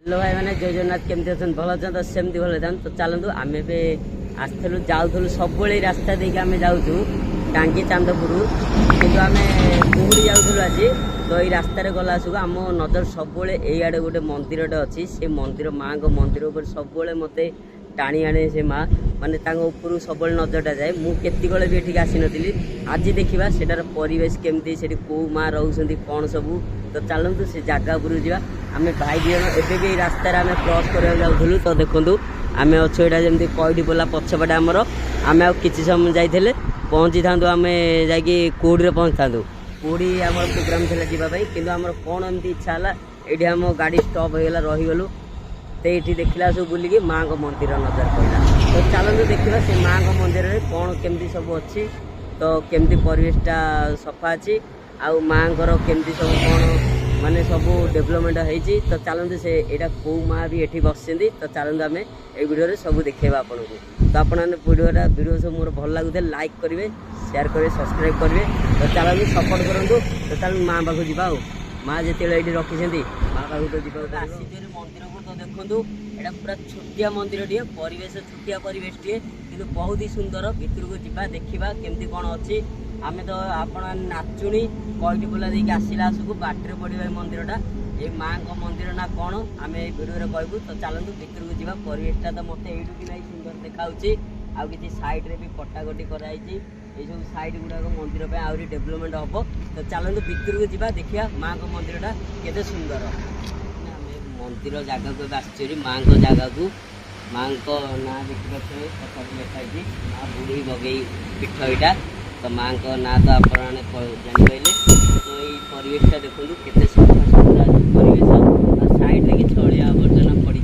Hello भाई मैंने जय जगन्नाथ केमती अच्छा भल अच्छा तो सेमती भल था तो चलतु आम आसलु जाऊँ सब रास्ता देखिए आम जाऊँ टांगी चांदपुर किंतु आम कुहुड़ी जाऊँ आज तो ये रास्त गलासू आम नजर सब आड़े गोटे मंदिरटे अच्छी से मंदिर माँ को मंदिर उपर सब मत टाणी आने से माँ माने ऊपर सब नजरटा जाए मुझे भी एठिक आसी नी आज देखा सेटार परिवेश केमती से कौ माँ रोचे कौन सब तो चलतु से जगह उपरू जा आम भाई दिजन एवं भी रास्तार आम क्रॉस करा जाऊँ तो देखूँ आम अच्छे यहाँ जमी कैडी पड़ा पछपटे आमर आम कि समय जाइए पहुँची था आम जा कौड़ी पहुँची था कौड़ी आम प्रोग्राम था जावाई कि कौन एमती इच्छा है ये आम गाड़ी स्टप होगा रहीगलु तो ये देखला सब बुलिकी माँ को मंदिर नजर पड़ा तो चलते देखा से माँ को मंदिर में कौन केमती सब अच्छी तो केमती परिवेशटा सफा अच्छी आउ माँ केमती सब कौन माने सब डेभलपमेंट होती तो चलते से यहाँ कौ माँ भी ये बस तो चलते आम ये वीडियो सब देखा आपन को तो आपने वीडियो सब मोर भल लगुए लाइक करेंगे शेयर करेंगे सब्सक्राइब करेंगे तो चलते सपोर्ट करूँ तो चल माँ पाक जा माँ जिते ये रखी माँ पाक तो जा मंदिर को तो देखूँ यहाँ पूरा छोटिया मंदिर टे परिवेश छोटिया परिवेश टे कि बहुत ही सुंदर भितर को जा देखा केमती कौन अच्छी आम तो आप नाचुणी कैडी बोला देखिए आसला आसू बाटर पड़ा मंदिरटा ये माँ को मंदिर ना कौन आम भिडियो कहूँ तो चलतु भितर को जा परिवेशटा तो मत यू कि ना सुंदर देखा आउ कि सैड्रे भी कटाकटी कराई सब सैड गुड़ाक मंदिर पर आहरी डेभलपमेंट हम तो चलतु भितर को जा देखा माँ को मंदिरटा केते सुंदर आम मंदिर जगह को आसरी माँ को जगह को माँ को ना देखा पचास लिखाई माँ बुढ़ी बगई पीठ यहाँ तो माँ को ना तो आप जापारे तो ये परिवेशटा देखो केते सफा सुतरा परिवेश सैड्रे कि छलिया आवर्जना पड़ी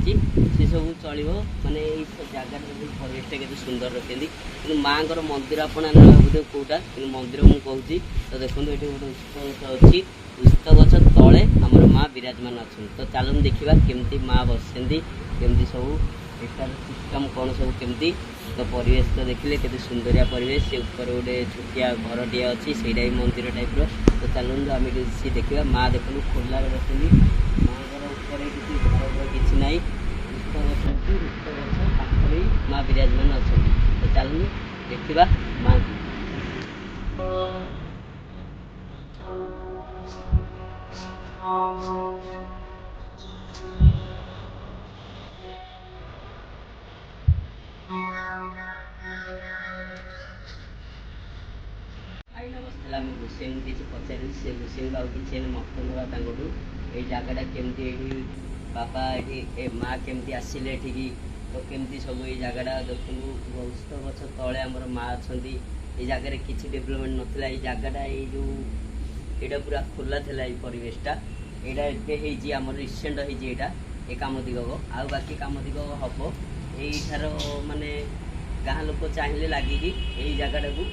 से सब चलो माने जगह परिवेशटा के सुंदर रखते कि माँ को मंदिर आप भावे कौटा कि मंदिर मुझे कहूँ तो देखो ये गोटे उस्त गच अच्छी उस्त गच तले आमर माँ विराजमान अच्छा तो चलते देखा केमती माँ बसती केमती सब एटार सिस्टम कौन सब केमती तो परिवेश तो देखिले केते सुंदरिया परिवेश से ऊपर गोटे छोटिया घर टे अच्छी से मंदिर टाइप तो चलते आम किसी देखा माँ देखो खोला बसती माँ ऊपर किसी घर किसी ना रुख गच रुख गच पाखरे माँ विराजमान अच्छा तो चलते देखा माँ गोसाई किसी पचार से गोसाई आउ कि मत ना ये जगहटा केमती बाबा ये माँ केमती आसिले ये तो केमती सब ये जगहटा देखूँ उस्त गच तले आमर माँ अच्छा ये जगह किसी डेभलपमेंट नाला ये जगहटा ये जो यहाँ पूरा खोला था ये परिवेशटा यहाँ आम रिसेंट होता ये कम दिगक आउ बाकी कम दिगक हम यार माने गाँ लोक चाहिए लगे यही जगहटा को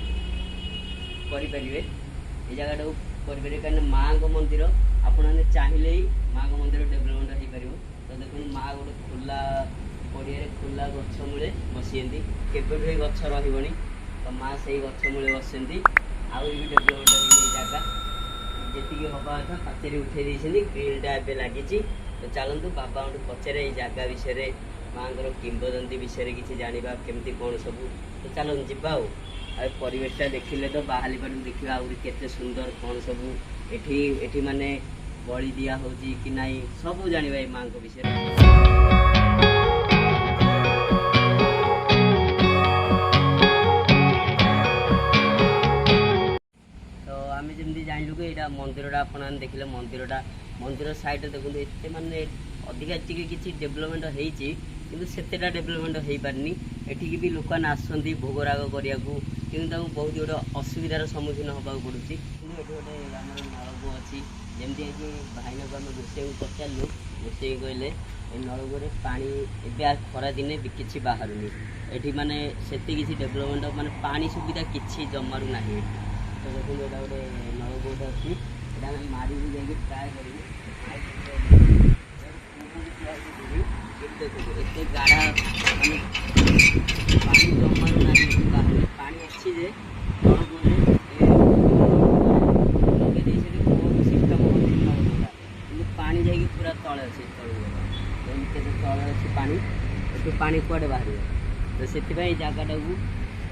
करें ये जगह करें कहीं माँ को मंदिर आपने चाहिए ही माँ को मंदिर डेभलपमेंट हो पार तो देखो माँ गोटे खोला पड़िया खोला गछ मूले बसी के गछ रही तो माँ से गछ मूले बसती आउ भी डेभलपमेंट हो जगह जी हवा कथा पाचेरी उठे ग्रिलटा ए लगी तो चलतु बाबा पचारे जगह विषय माँ किंवदंती विषय किसी जाना केमती कौन सब तो चलो जा परिवेशटा देखिले तो बाहरी पटू देखा आहरी केते सुंदर कौन सब एठी माने बलि दिया होची कि नाई सब जानिबा ए माँ को विषय तो आम जमी जानलु कि यहाँ मंदिरटा आपने देखिले मंदिर साइड देखो एत माने अधिका किसी डेभलपमेंट होती किंतु सेतेटा डेभलपमेंट हो पारनी एठिकी भी लोक आसती भोगराग करने को किंतु बहुत गोटे असुविधार सम्मुखीन होगा पड़ू कि गोटे आम नलकूप अच्छी जमी भाईना को आम गोसाई को पचारू गोसाई कहले नलकूप पानी एवं खरा दिने भी किसी बाहर ये माने से किसी डेभलपमेंट माने पानी सुविधा किसी जमारू ना तो देखो यहाँ गोटे नलकूप अच्छी मारी भी ट्राए कर एत गाढ़ा माने पानी जमारू ना बाहर पानी अच्छी जे सिस्टम पानी जा पूरा तले अच्छे तलू ତଳେ ଅଛି ପାଣି, ଏଠୁ ପାଣି କୁଆଡ଼େ ବାହାରିବ। ତ ସେଥିପାଇଁ ଏଇ ଜାଗାଟାକୁ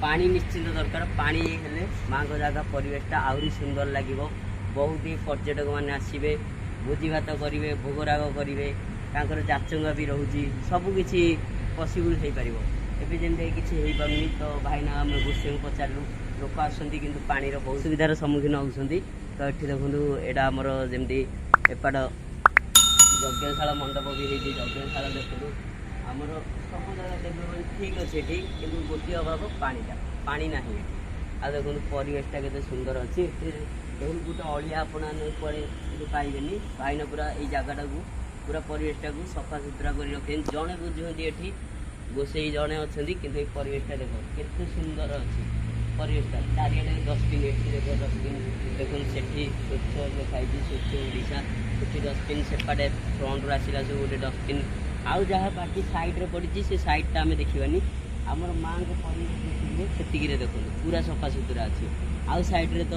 ପାଣି ନିଶ୍ଚିନ୍ତ ଦରକାର। ପାଣି ହେଲେ ମାଆଙ୍କ ଜାଗା ପରିବେଶଟା ଆହୁରି ସୁନ୍ଦର ଲାଗିବ। ବହୁତ ହିଁ ପର୍ଯ୍ୟଟକମାନେ ଆସିବେ, ଭୋଜି ଭାତ କରିବେ, ଭୋଗରାଗ କରିବେ, ତାଙ୍କର ଯାଚଙ୍ଗା ବି ରହୁଛି, ସବୁକିଛି ପସିବୁଲ୍ ହେଇପାରିବ। ଏବେ ଯେମିତି କିଛି ହେଇପାରୁନି ତ ଭାଇନା ଆମେ ଗୋସେଇଙ୍କୁ ପଚାରିଲୁ, ଲୋକ ଆସୁଛନ୍ତି କିନ୍ତୁ ପାଣିର ବହୁତ ସୁବିଧାର ସମ୍ମୁଖୀନ ହେଉଛନ୍ତି। ତ ଏଠି ଦେଖନ୍ତୁ ଏଇଟା ଆମର ଯେମିତି ଏପଟ ଯଜ୍ଞଶାଳା ମଣ୍ଡପ ବି ହେଇଛି। ଯଜ୍ଞଶାଳା ଦେଖନ୍ତୁ ଆମର ସବୁ ଜାଗା ଡେଭଲପମେଣ୍ଟ ଠିକ୍ ଅଛି ଏଠି, କିନ୍ତୁ ଗୋଟିଏ ଅଭାବ ପାଣିଟା, ପାଣି ନାହିଁ ଏଠି। ଆଉ ଦେଖନ୍ତୁ ପରିବେଶଟା କେତେ ସୁନ୍ଦର ଅଛି। ଏଠି ଦେଖନ୍ତୁ ଗୋଟେ ଅଳିଆ ଆପଣ କୁଆଡ଼େ ପାଇବେନି। ଭାଇନା ପୁରା ଏଇ ଜାଗାଟାକୁ ପୁରା ପରିବେଶଟାକୁ ସଫାସୁତୁରା କରି ରଖିଛନ୍ତି। ଜଣେ ବୁଝୁଛନ୍ତି ଏଠି ଗୋସେଇ ଜଣେ ଅଛନ୍ତି, କିନ୍ତୁ ଏଇ ପରିବେଶଟା ଦେଖ କେତେ ସୁନ୍ଦର ଅଛି ପରିବେଶଟା। ଚାରିଆଡ଼େ ଡଷ୍ଟବିନ୍, ଏଠି ଦେଖ ଡଷ୍ଟବିନ୍ ଦେଖନ୍ତୁ, ସେଠି ସ୍ୱଚ୍ଛ ଲେଖାହେଇଛି ସ୍ୱଚ୍ଛ ଓଡ଼ିଶା, ସେଠି ଡଷ୍ଟବିନ୍, ସେପଟେ ଫ୍ରଣ୍ଟରୁ ଆସିଲା ସବୁ ଗୋଟେ ଡଷ୍ଟବିନ୍। ଆଉ ଯାହା ବାକି ସାଇଡ଼୍ରେ ପଡ଼ିଛି ସେ ସାଇଡ଼୍ଟା ଆମେ ଦେଖିବାନି। ଆମର ମାଆଙ୍କ ପରିବେଶ ଦେଖିଲେ ସେତିକିରେ ଦେଖନ୍ତୁ ପୁରା ସଫାସୁତୁରା ଅଛି। ଆଉ ସାଇଡ଼୍ରେ ତ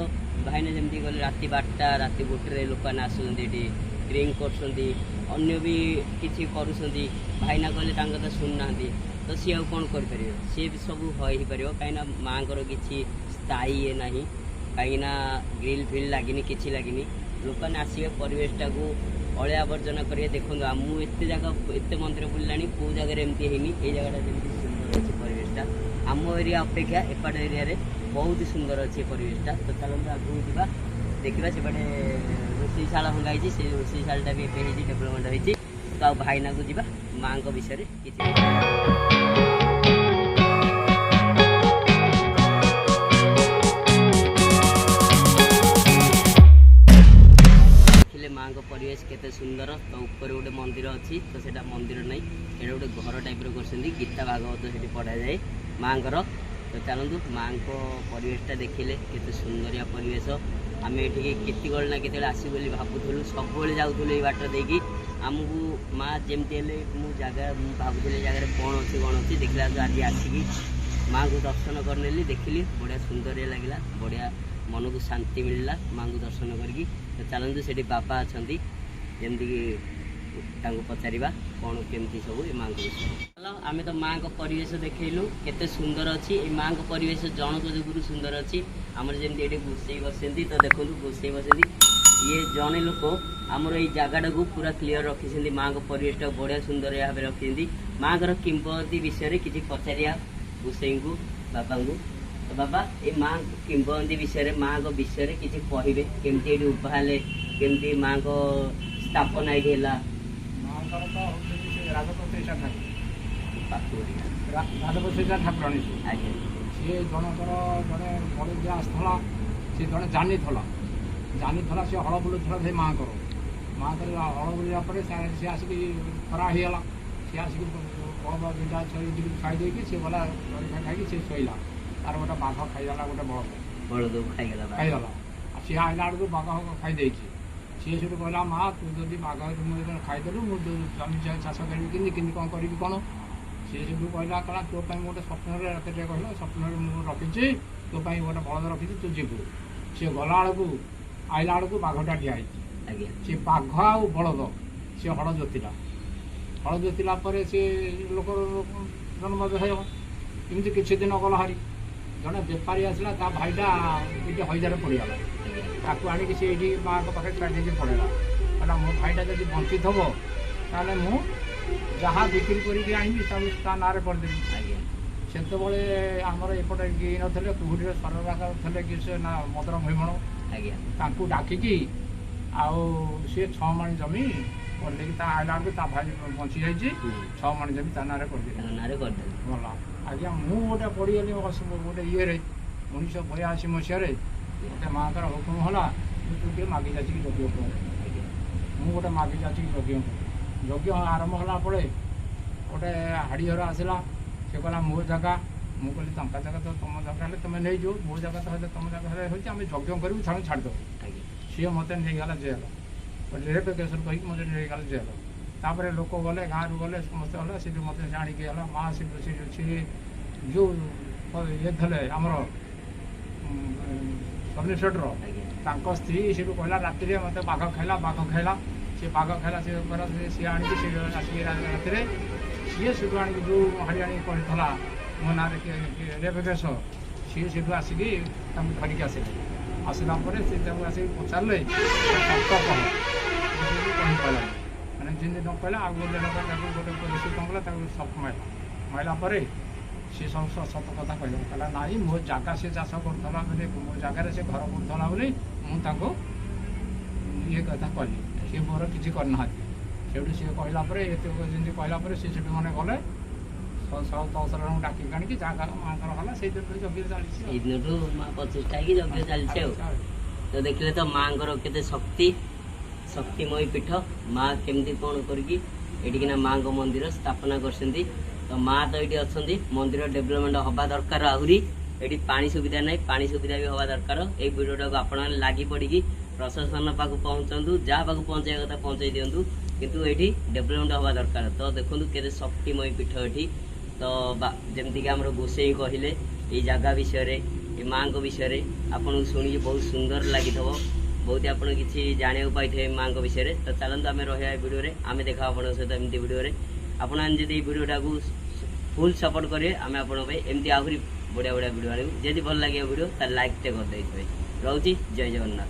ଭାଇନା ଯେମିତି ଗଲେ ରାତି 12ଟା ରାତି 1ରେ ଲୋକମାନେ ଆସୁଛନ୍ତି, ଏଠି ଡ୍ରିଙ୍କ କରୁଛନ୍ତି, ଅନ୍ୟ ବି କିଛି କରୁଛନ୍ତି। ଭାଇନା କହିଲେ ତାଙ୍କ କଥା ଶୁଣୁନାହାନ୍ତି, ତ ସିଏ ଆଉ କ'ଣ କରିପାରିବେ? ସିଏ ବି ସବୁ ହେଇପାରିବ, କାହିଁକିନା ମାଆଙ୍କର କିଛି ସ୍ଥାୟୀ ଇଏ ନାହିଁ, କାହିଁକିନା ଗ୍ରିଲ୍ ଫିଲ୍ ଲାଗିନି, କିଛି ଲାଗିନି। ଲୋକମାନେ ଆସିବେ ପରିବେଶଟାକୁ ଅଳିଆ ଆବର୍ଜନା କରିବେ। ଦେଖନ୍ତୁ ମୁଁ ଏତେ ଜାଗା ଏତେ ମନ୍ଦିର ବୁଲିଲାଣି, କେଉଁ ଜାଗାରେ ଏମିତି ହେଇନି। ଏଇ ଜାଗାଟା ଯେମିତି ସୁନ୍ଦର ଅଛି ପରିବେଶଟା, ଆମ ଏରିଆ ଅପେକ୍ଷା ଏପଟ ଏରିଆରେ ବହୁତ ସୁନ୍ଦର ଅଛି ଏ ପରିବେଶଟା। ତ ଚାଲନ୍ତୁ ଆଗକୁ ଯିବା, ଦେଖିବା ସେପଟେ ରୋଷେଇଶାଳ ଭଙ୍ଗା ହେଇଛି, ସେ ରୋଷେଇଶାଳଟା ବି ଏବେ ହେଇଛି, ଡେଭଲପମେଣ୍ଟ ହେଇଛି। ତ ଆଉ ଭାଇନାକୁ ଯିବା ମାଆଙ୍କ ବିଷୟରେ କିଛି ଦେଖିଲେ ମାଆଙ୍କ ପରିବେଶ କେତେ ସୁନ୍ଦର। ତ ଉପରେ ଗୋଟେ ମନ୍ଦିର ଅଛି, ତ ସେଇଟା ମନ୍ଦିର ନାହିଁ, ସେଇଟା ଗୋଟେ ଘର ଟାଇପ୍ର କରିଛନ୍ତି। ଗୀତା ଭାଗବତ ସେଠି ପଢ଼ାଯାଏ ମାଆଙ୍କର। ତ ଚାଲନ୍ତୁ ମାଆଙ୍କ ପରିବେଶଟା ଦେଖିଲେ କେତେ ସୁନ୍ଦରିଆ ପରିବେଶ। ଆମେ ଏଠିକି କେତେବେଳେ ନା କେତେବେଳେ ଆସିବୁ ବୋଲି ଭାବୁଥିଲୁ, ସବୁବେଳେ ଯାଉଥିଲୁ ଏଇ ବାଟ ଦେଇକି। ଆମକୁ ମାଆ ଯେମିତି ହେଲେ ମୁଁ ଭାବୁଥିଲି ଏ ଜାଗାରେ କ'ଣ ଅଛି ଦେଖିଲା ବେଳକୁ ଆଜି ଆସିକି ମାଆଙ୍କୁ ଦର୍ଶନ କରିନେଲି, ଦେଖିଲି, ବଢ଼ିଆ ସୁନ୍ଦରିଆ ଲାଗିଲା, ବଢ଼ିଆ ମନକୁ ଶାନ୍ତି ମିଳିଲା ମାଆଙ୍କୁ ଦର୍ଶନ କରିକି। ତ ଚାଲନ୍ତୁ ସେଠି ବାବା ଅଛନ୍ତି, ଯେମିତିକି ତାଙ୍କୁ ପଚାରିବା କ'ଣ କେମିତି ସବୁ ଏ ମାଆଙ୍କ ବିଷୟରେ। ଆମେ ତ ମାଆଙ୍କ ପରିବେଶ ଦେଖେଇଲୁ, କେତେ ସୁନ୍ଦର ଅଛି। ଏ ମାଆଙ୍କ ପରିବେଶ ଜଣଙ୍କ ଯୋଗୁରୁ ସୁନ୍ଦର ଅଛି। ଆମର ଯେମିତି ଏଠି ଗୋସେଇ ବସନ୍ତି, ତ ଦେଖନ୍ତୁ ଗୋସେଇ ବସନ୍ତି, ଇଏ ଜଣେ ଲୋକ ଆମର ଏଇ ଜାଗାଟାକୁ ପୁରା କ୍ଲିଅର ରଖିଛନ୍ତି, ମାଆଙ୍କ ପରିବେଶଟାକୁ ବଢ଼ିଆ ସୁନ୍ଦର ଭାବରେ ରଖିଛନ୍ତି। ମାଆଙ୍କର କିମ୍ବଦନ୍ତୀ ବିଷୟରେ କିଛି ପଚାରିବା ଗୋସେଇଙ୍କୁ, ବାବାଙ୍କୁ। ତ ବାବା, ଏ ମାଆଙ୍କ କିମ୍ବଦନ୍ତୀ ବିଷୟରେ, ମାଆଙ୍କ ବିଷୟରେ କିଛି କହିବେ, କେମିତି ଏଠି ଉଭା ହେଲେ, କେମିତି ମାଆଙ୍କ ସ୍ଥାପନା ଏଇଠି ହେଲା। ମାଆଙ୍କର ତ ହେଉଛନ୍ତି ସେ ରାଜପ୍ରତିଷ୍ଠା ଠାକୁରାଣୀ। ଆଜ୍ଞା, ସିଏ ଜଣଙ୍କର ଜଣେ ବଳିଦିଆ ଆସିଥିଲା, ସେ ଜଣେ ଜାନିଥିଲା, ସେ ହଳ ବୁଲୁଥିଲା ସେ ମାଆଙ୍କର ହଳ ବୁଲିବା ପରେ ସେ ଆସିକି ଖରା ହେଇଗଲା। ସେ ଆସିକି ବଳଦ ଦୁଇଟା ଖାଇ ଦେଇକି ସେ ଗଲା ଜଳଖିଆ ଖାଇକି ସେ ଶୋଇଲା। ତାର ଗୋଟେ ବାଘ ଖାଇଦେଲା, ଗୋଟେ ବଳଦ ଖାଇଦେଲା। ଆଉ ସିଏ ଆଇଲା ବେଳକୁ ବାଘ ଖାଇଦେଇଛି। ସିଏ ସେଠୁ କହିଲା, ମା ତୁ ଯଦି ବାଘ ମୁଁ ଖାଇଦେଲୁ, ମୁଁ ଜମି ଚାଷ କରିବି କେମିତି କ'ଣ କରିବି କ'ଣ? ସିଏ ସେଠୁ କହିଲା ତୋ ପାଇଁ ଗୋଟେ ସ୍ୱପ୍ନରେ ରାତିରେ କହିଲା, ସ୍ୱପ୍ନରେ ମୁଁ ରଖିଛି ତୋ ପାଇଁ ଗୋଟେ ବଳଦ ରଖିଛି, ତୁ ଯିବୁ। ସିଏ ଗଲା ବେଳକୁ ଆଇଲା ବେଳକୁ ବାଘଟା ଠିଆ ହେଇଛି। ସେ ବାଘ ଆଉ ବଳଦ ସେ ହଳ ଜୋତିଲା ପରେ ସେ ଲୋକର ଜନ୍ମ ହେବ। ଏମିତି କିଛି ଦିନ ଗଲା ହାରି, ଜଣେ ବେପାରୀ ଆସିଲା, ତା ଭାଇଟା ଏଇଠି ହଇଜାରେ ପଡ଼ିଗଲା। ତାକୁ ଆଣିକି ସେ ଏଇଠି ମାଆଙ୍କ ପାଖରେ ଛାଡ଼ି ଦେଇକି ପଳେଇଲା। କହିଲା ମୋ ଭାଇଟା ଯଦି ବଞ୍ଚିଥିବ ତାହେଲେ ମୁଁ ଯାହା ବିକ୍ରି କରିକି ଆଣିବି ତାକୁ ତା ନାଁରେ କରିଦେବି। ସେତେବେଳେ ଆମର ଏପଟେ କେହି ନଥିଲେ, କୁହୁଡ଼ିରେ ସରକାର ଥିଲେ କି ସେ ନା ମଦର ଭୀମଣ, ତାଙ୍କୁ ଡାକିକି ଆଉ ସିଏ 6 ମାଣି ଜମି କରିଦେଇକି ତା ଆଇଲା ବେଳକୁ ତା ଭାଇ ବଞ୍ଚି ଯାଇଛି, 6 ମାଣି ଜମି ତା ନାଁରେ କରିଦେଲି। ଭଲ ଆଜ୍ଞା, ମୁଁ ଗୋଟେ ପଡ଼ିଗଲି ଗୋଟେ ଇଏରେ 1982 ମସିହାରେ ଗୋଟେ ମାଆଙ୍କର ହୁକୁମ ହେଲା, ତୁ ଟିକେ ମାଗି ଯାଚିକି ଯଜ୍ଞ କର। ମୁଁ ଗୋଟେ ମାଗି ଯାଚିକି ଯଜ୍ଞ ଆରମ୍ଭ ହେଲା ପରେ ଗୋଟେ ହାଡ଼ି ଘର ଆସିଲା, ସେ କହିଲା ମୋ ଜାଗା। ମୁଁ କହିଲି ଟଙ୍କା ଜାଗା ତ ତୁମ ଜାଗା ହେଲେ ତୁମେ ନେଇଯିବ, ମୋ ଜାଗା ତ ହେଲେ ତୁମ ଜାଗା ହେଲେ ହେଉଛି, ଆମେ ଯଜ୍ଞ କରିବୁ, ଛାଡ଼ିଦେବୁ। ସିଏ ମୋତେ ନେଇଗଲା ଜେଲ, ରେପ୍ କେସ୍ କହିକି ମୋତେ ନେଇଗଲା ଜେଲ। ତାପରେ ଲୋକ ଗଲେ, ଗାଁରୁ ଗଲେ, ସମସ୍ତେ ଗଲେ, ସେଠୁ ମୋତେ ଜାଣିକି ହେଲା ମା ସେଠୁ ସିଏ ଯେଉଁ ଇଏ ଥିଲେ ଆମର ସବ୍ ଇନ୍ସପେକ୍ଟର, ତାଙ୍କ ସ୍ତ୍ରୀ ସେଠୁ କହିଲା ରାତିରେ ମୋତେ ବାଘ ଖାଇଲା। ସେ ପାଗ ଖାଇଲା ସେ କଲା ସିଏ ଆଣିକି ସେ ଆସିକି ରାତିରେ ସିଏ ସେଠୁ ଆଣିକି ଯେଉଁ ହରିଆଣି କହିଥିଲା ମୋ ନାଁରେ ରେବେଶ ସିଏ ସେଠୁ ଆସିକି ତାଙ୍କୁ ଧରିକି ଆସିଲେ। ଆସିଲା ପରେ ସେ ତାକୁ ଆସିକି ପଚାରିଲେ ସତ କହ କହିପାରିଲାନି ମାନେ ଯେମିତି ନ କହିଲା ଆଉ ଗୋଟେ ଲୋକ ତାକୁ ଗୋଟେ ପୋଲିସ କ'ଣ କଲା ତାକୁ ସପ ମାଇଲା ପରେ ସେ ସବୁ ସତ କଥା କହିଲା ନାଇଁ ମୋ ଜାଗା ସେ ଚାଷ କରୁଥିଲା ବୋଲି ମୋ ଜାଗାରେ ସେ ଘର କରୁଥିଲା ବୋଲି ମୁଁ ତାଙ୍କୁ ଇଏ କଥା କଲି ସିଏ ମୋର କିଛି କରିନାହାନ୍ତି। ସେଇଠୁ ସିଏ କହିଲା ପରେ ଏତେ ଯେମିତି କହିଲା ପରେ ସିଏ ସେଠୁ ମାନେ ଗଲେ 100-110 ଜଣଙ୍କୁ ଡାକିକି ଆଣିକି ଜାଗା ମାଙ୍କର ହେଲା ସେଇଦିନଠୁ ଯଜ୍ଞ ଚାଲିଛି। ସେଇଦିନଠୁ ମା ପ୍ରତିଷ୍ଠା ହେଇକି ଯଜ୍ଞ ଚାଲିଛି ଆଉ। ତ ଦେଖିଲେ ତ ମାଙ୍କର କେତେ ଶକ୍ତିମୟୀ ପୀଠ ମା କେମିତି କ'ଣ କରିକି ଏଠିକିନା ମାଙ୍କ ମନ୍ଦିର ସ୍ଥାପନା କରିଛନ୍ତି। ତ ମା ତ ଏଇଠି ଅଛନ୍ତି ମନ୍ଦିର ଡେଭଲପମେଣ୍ଟ ହେବା ଦରକାର ଆହୁରି ଏଠି ପାଣି ସୁବିଧା ନାହିଁ ପାଣି ସୁବିଧା ବି ହେବା ଦରକାର। ଏଇ ଭିଡ଼ିଓଟାକୁ ଆପଣମାନେ ଲାଗି ପଡ଼ିକି ପ୍ରଶାସନ ପାଖକୁ ପହଞ୍ଚନ୍ତୁ ଯାହା ପାଖକୁ ପହଞ୍ଚାଇବା କଥା ପହଞ୍ଚାଇ ଦିଅନ୍ତୁ କିନ୍ତୁ ଏଇଠି ଡେଭଲପମେଣ୍ଟ ହେବା ଦରକାର। ତ ଦେଖନ୍ତୁ କେତେ ଶକ୍ତିମୟୀ ପୀଠ ଏଠି। ତ ଯେମିତିକି ଆମର ଗୋସେଇ କହିଲେ ଏଇ ଜାଗା ବିଷୟରେ ଏ ମାଙ୍କ ବିଷୟରେ ଆପଣଙ୍କୁ ଶୁଣିକି ବହୁତ ସୁନ୍ଦର ଲାଗିଥିବ ବହୁତ ଆପଣ କିଛି ଜାଣିବାକୁ ପାଇଥିବେ ମାଙ୍କ ବିଷୟରେ। ତ ଚାଲନ୍ତୁ ଆମେ ରହିବା ଏ ଭିଡ଼ିଓରେ ଆମେ ଦେଖା ଆପଣଙ୍କ ସହିତ ଏମିତି ଭିଡ଼ିଓରେ। ଆପଣମାନେ ଯଦି ଏଇ ଭିଡ଼ିଓଟାକୁ ଫୁଲ୍ ସପୋର୍ଟ କରିବେ ଆମେ ଆପଣଙ୍କ ପାଇଁ ଏମିତି ଆହୁରି ବଢ଼ିଆ ବଢ଼ିଆ ଭିଡ଼ିଓ ଆଣିବୁ। ଯଦି ଭଲ ଲାଗିବ ଭିଡ଼ିଓ ତାହେଲେ ଲାଇକ୍ଟେ କରିଦେଇଥିବେ। ରହୁଛି ଜୟ ଜଗନ୍ନାଥ।